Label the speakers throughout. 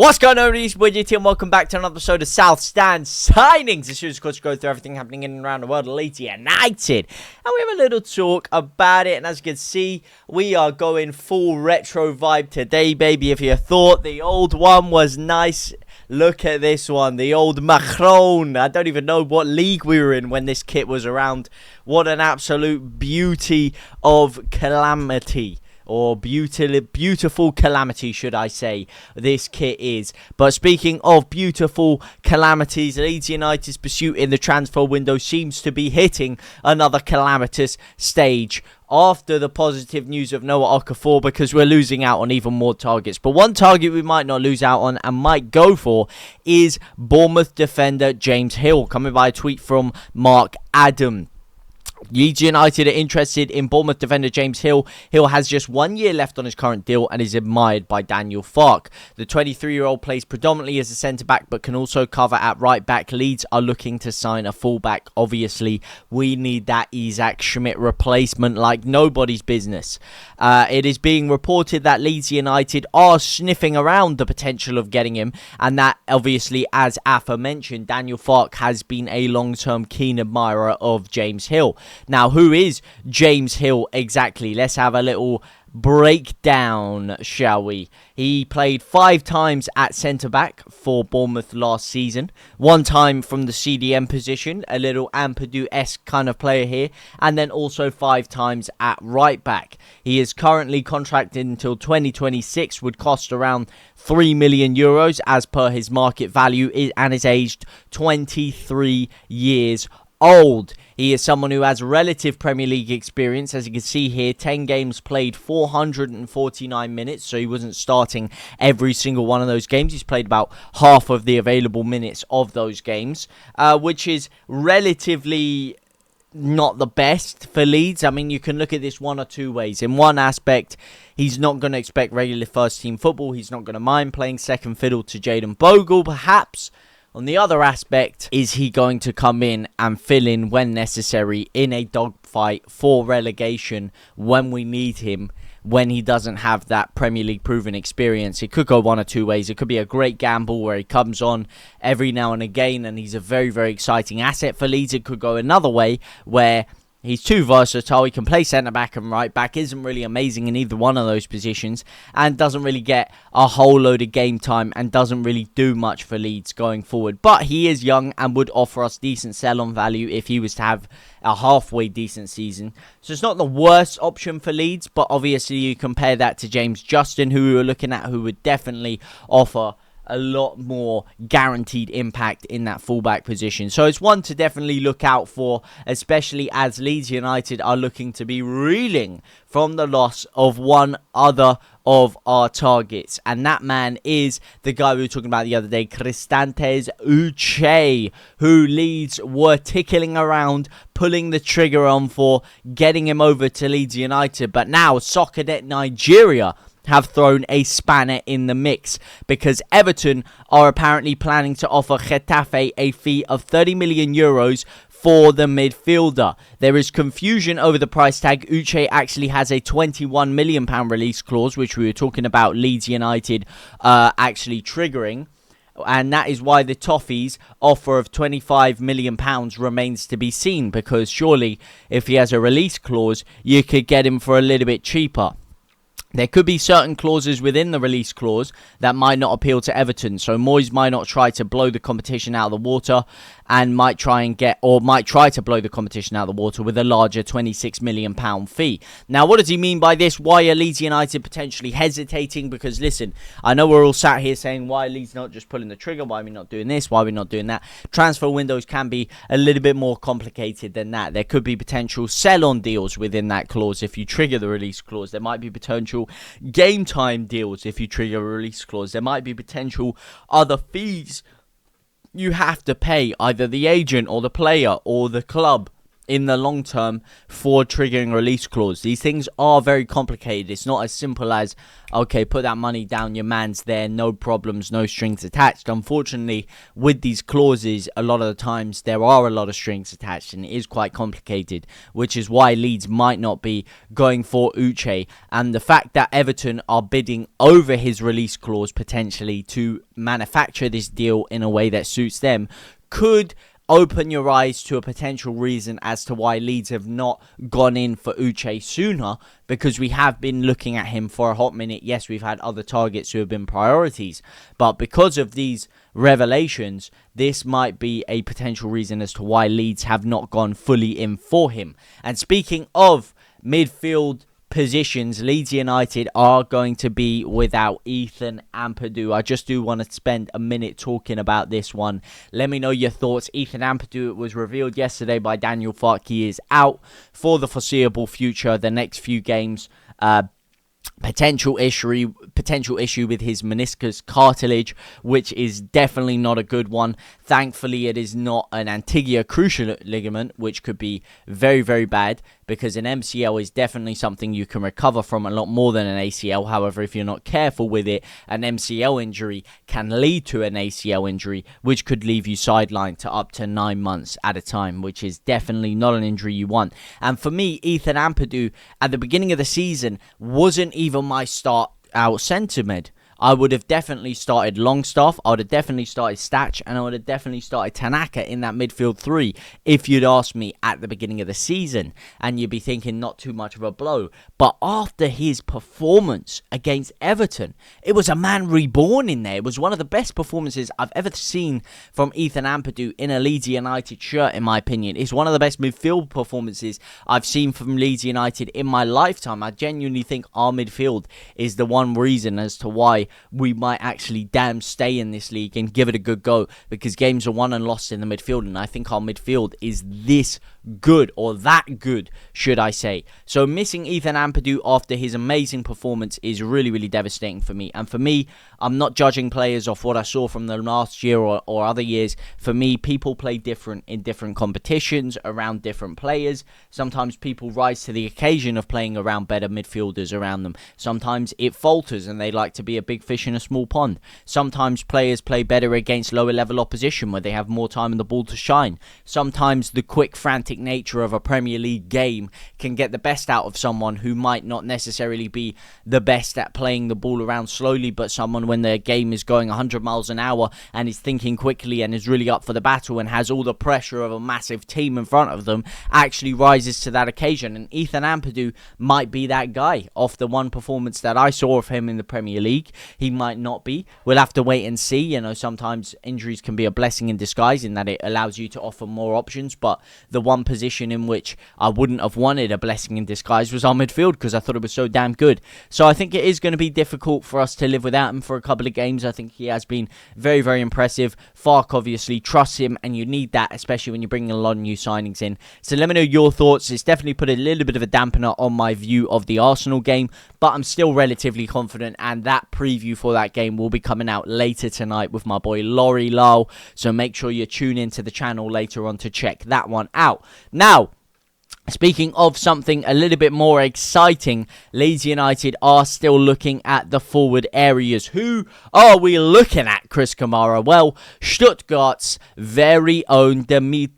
Speaker 1: What's going on, everybody? It's JT and welcome back to another episode of South Stand Signings. This is, of course, go through everything happening in and around the world of Leeds United. And we have a little talk about it. And as you can see, we are going full retro vibe today, baby. If you thought the old one was nice, look at this one. The old Macron. I don't even know what league we were in when this kit was around. What an absolute beauty of calamity. Or beautiful calamity, should I say, this kit is. But speaking of beautiful calamities, Leeds United's pursuit in the transfer window seems to be hitting another calamitous stage after the positive news of Noah Okafor, because we're losing out on even more targets. But one target we might not lose out on and might go for is Bournemouth defender James Hill, coming by a tweet from Mark Adam. Leeds United are interested in Bournemouth defender James Hill. Hill has just 1 year left on his current deal and is admired by Daniel Farke. The 23-year-old plays predominantly as a centre-back but can also cover at right-back. Leeds are looking to sign a full-back. Obviously, we need that Isaac Schmidt replacement like nobody's business. It is being reported that Leeds United are sniffing around the potential of getting him, and that, obviously, as aforementioned, Daniel Farke has been a long-term keen admirer of James Hill. Now, who is James Hill exactly? Let's have a little breakdown, shall we? He played 5 times at centre-back for Bournemouth last season. 1 time from the CDM position, a little Ampadu-esque kind of player here. And then also 5 times at right-back. He is currently contracted until 2026, would cost around €3 million as per his market value, and is aged 23 years old. He is someone who has relative Premier League experience. As you can see here, 10 games played, 449 minutes. So he wasn't starting every single one of those games. He's played about half of the available minutes of those games, which is relatively not the best for Leeds. I mean, you can look at this one or two ways. In one aspect, he's not going to expect regular first-team football. He's not going to mind playing second fiddle to Jayden Bogle, perhaps. On the other aspect, is he going to come in and fill in when necessary in a dogfight for relegation when we need him, when he doesn't have that Premier League proven experience? It could go one or two ways. It could be a great gamble where he comes on every now and again and he's a very, very exciting asset for Leeds. It could go another way where he's too versatile. He can play centre-back and right-back. Isn't really amazing in either one of those positions. And doesn't really get a whole load of game time. And doesn't really do much for Leeds going forward. But he is young and would offer us decent sell-on value if he was to have a halfway decent season. So it's not the worst option for Leeds. But obviously you compare that to James Justin, who we were looking at, who would definitely offer a lot more guaranteed impact in that fullback position. So it's one to definitely look out for, especially as Leeds United are looking to be reeling from the loss of one other of our targets. And that man is the guy we were talking about the other day, Kristantes Uche, who Leeds were tickling around, pulling the trigger on for getting him over to Leeds United. But now Soccernet Nigeria have thrown a spanner in the mix, because Everton are apparently planning to offer Getafe a fee of €30 million for the midfielder. There is confusion over the price tag. Uche actually has a £21 million release clause, which we were talking about Leeds United actually triggering. And that is why the Toffees offer of £25 million remains to be seen, because surely if he has a release clause, you could get him for a little bit cheaper. There could be certain clauses within the release clause that might not appeal to Everton. So Moyes might not try to blow the competition out of the water and might try to blow the competition out of the water with a larger £26 million fee. Now, what does he mean by this? Why are Leeds United potentially hesitating? Because listen, I know we're all sat here saying, why are Leeds not just pulling the trigger? Why are we not doing this? Why are we not doing that? Transfer windows can be a little bit more complicated than that. There could be potential sell-on deals within that clause if you trigger the release clause. There might be potential game time deals if you trigger a release clause. There might be potential other fees you have to pay, either the agent or the player or the club, in the long term for triggering release clause. These things are very complicated. It's not as simple as, okay, put that money down, your man's there, no problems, no strings attached. Unfortunately, with these clauses, a lot of the times there are a lot of strings attached, and it is quite complicated, which is why Leeds might not be going for Uche. And the fact that Everton are bidding over his release clause potentially to manufacture this deal in a way that suits them could open your eyes to a potential reason as to why Leeds have not gone in for Uche sooner, because we have been looking at him for a hot minute. Yes, we've had other targets who have been priorities, but because of these revelations, this might be a potential reason as to why Leeds have not gone fully in for him. And speaking of midfield positions, Leeds United are going to be without Ethan Ampadu. I just do want to spend a minute talking about this one. Let me know your thoughts. Ethan Ampadu, it was revealed yesterday by Daniel Farke, he is out for the foreseeable future, the next few games. Potential issue with his meniscus cartilage, which is definitely not a good one. Thankfully, it is not an anterior cruciate ligament, which could be very, very bad, because an MCL is definitely something you can recover from a lot more than an ACL. However, if you're not careful with it, an MCL injury can lead to an ACL injury, which could leave you sidelined to up to 9 months at a time, which is definitely not an injury you want. And for me, Ethan Ampadu, at the beginning of the season, wasn't even my start out centre mid. I would have definitely started Longstaff, I would have definitely started Statch, and I would have definitely started Tanaka in that midfield three if you'd asked me at the beginning of the season, and you'd be thinking not too much of a blow. But after his performance against Everton, it was a man reborn in there. It was one of the best performances I've ever seen from Ethan Ampadu in a Leeds United shirt, in my opinion. It's one of the best midfield performances I've seen from Leeds United in my lifetime. I genuinely think our midfield is the one reason as to why we might actually stay in this league and give it a good go, because games are won and lost in the midfield, and I think our midfield is this good, or that good, should I say. So missing Ethan Ampadu after his amazing performance is really, really devastating for me. And for me, I'm not judging players off what I saw from them last year or other years. For me, people play different in different competitions around different players. Sometimes people rise to the occasion of playing around better midfielders around them. Sometimes it falters and they like to be a big fish in a small pond. Sometimes players play better against lower level opposition where they have more time in the ball to shine. Sometimes the quick, frantic nature of a Premier League game can get the best out of someone who might not necessarily be the best at playing the ball around slowly, but someone when their game is going 100 miles an hour and is thinking quickly and is really up for the battle and has all the pressure of a massive team in front of them actually rises to that occasion. And Ethan Ampadu might be that guy. Off the one performance that I saw of him in the Premier League, he might not be. We'll have to wait and see. You know, sometimes injuries can be a blessing in disguise in that it allows you to offer more options, but the one position in which I wouldn't have wanted a blessing in disguise was our midfield, because I thought it was so damn good. So I think it is going to be difficult for us to live without him for a couple of games. I think he has been very, very impressive. Farke obviously trusts him, and you need that, especially when you're bringing a lot of new signings in. So let me know your thoughts. It's definitely put a little bit of a dampener on my view of the Arsenal game, but I'm still relatively confident, and that preview for that game will be coming out later tonight with my boy Laurie Lau. So make sure you tune into the channel later on to check that one out. Now, speaking of something a little bit more exciting, Leeds United are still looking at the forward areas. Who are we looking at, Chris Kamara? Well, Stuttgart's very own Ermedin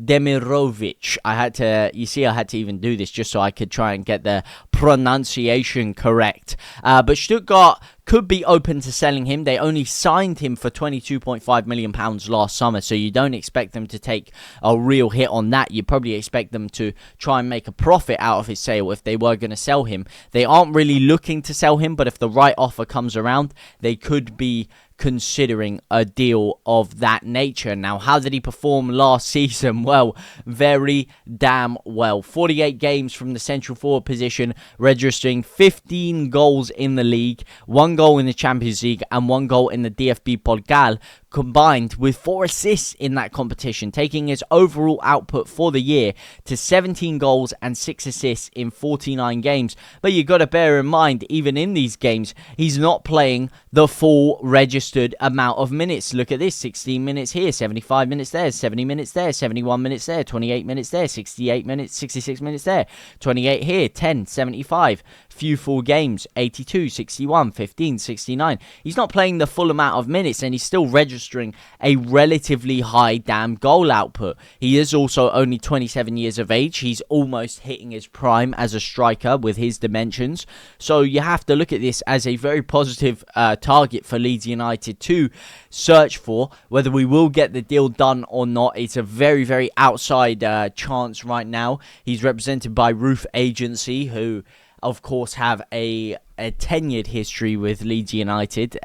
Speaker 1: Demirovic. I had to even do this just so I could try and get the pronunciation correct. But Stuttgart could be open to selling him. They only signed him for £22.5 million last summer, so you don't expect them to take a real hit on that. You probably expect them to try and make a profit out of his sale if they were going to sell him. They aren't really looking to sell him, but if the right offer comes around, they could be considering a deal of that nature. Now, how did he perform last season? Well, very damn well. 48 games from the central forward position, registering 15 goals in the league, 1 goal in the Champions League, and 1 goal in the DFB Pokal, combined with 4 assists in that competition, taking his overall output for the year to 17 goals and 6 assists in 49 games. But you got to bear in mind, even in these games, he's not playing the full register registered amount of minutes. Look at this, 16 minutes here, 75 minutes there, 70 minutes there, 71 minutes there, 28 minutes there, 68 minutes, 66 minutes there, 28 here, 10, 75, few full games, 82, 61, 15, 69. He's not playing the full amount of minutes, and he's still registering a relatively high damn goal output. He is also only 27 years of age. He's almost hitting his prime as a striker with his dimensions. So you have to look at this as a very positive target for Leeds United to search for. Whether we will get the deal done or not, it's a very, very outside chance right now. He's represented by Roof Agency, who of course have a tenured history with Leeds United,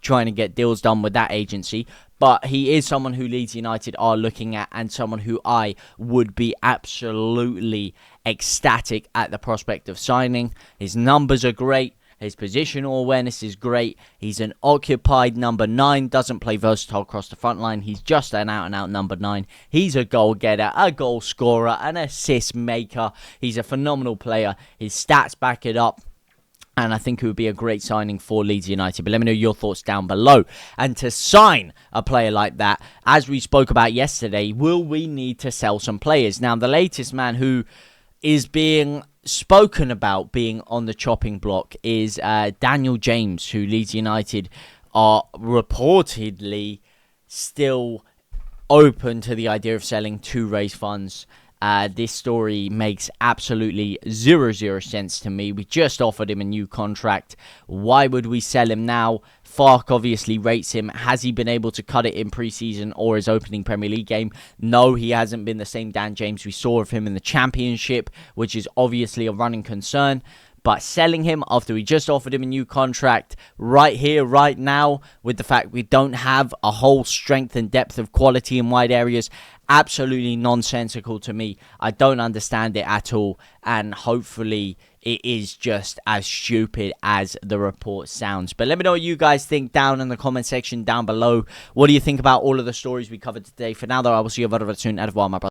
Speaker 1: trying to get deals done with that agency. But he is someone who Leeds United are looking at, and someone who I would be absolutely ecstatic at the prospect of signing. His numbers are great. His positional awareness is great. He's an occupied number 9, doesn't play versatile across the front line. He's just an out-and-out number 9. He's a goal getter, a goal scorer, an assist maker. He's a phenomenal player. His stats back it up. And I think it would be a great signing for Leeds United. But let me know your thoughts down below. And to sign a player like that, as we spoke about yesterday, will we need to sell some players? Now, the latest man who is being spoken about being on the chopping block is Daniel James, who Leeds United are reportedly still open to the idea of selling to raise funds. This story makes absolutely zero sense to me. We just offered him a new contract. Why would we sell him now? Fark obviously rates him. Has he been able to cut it in pre-season or his opening Premier League game? No, he hasn't been the same Dan James we saw of him in the Championship, which is obviously a running concern. But selling him after we just offered him a new contract right here, right now, with the fact we don't have a whole strength and depth of quality in wide areas, absolutely nonsensical to me. I don't understand it at all, and hopefully it is just as stupid as the report sounds. But let me know what you guys think down in the comment section down below. What do you think about all of the stories we covered today? For now, though, I will see you very soon. Au revoir, my brother.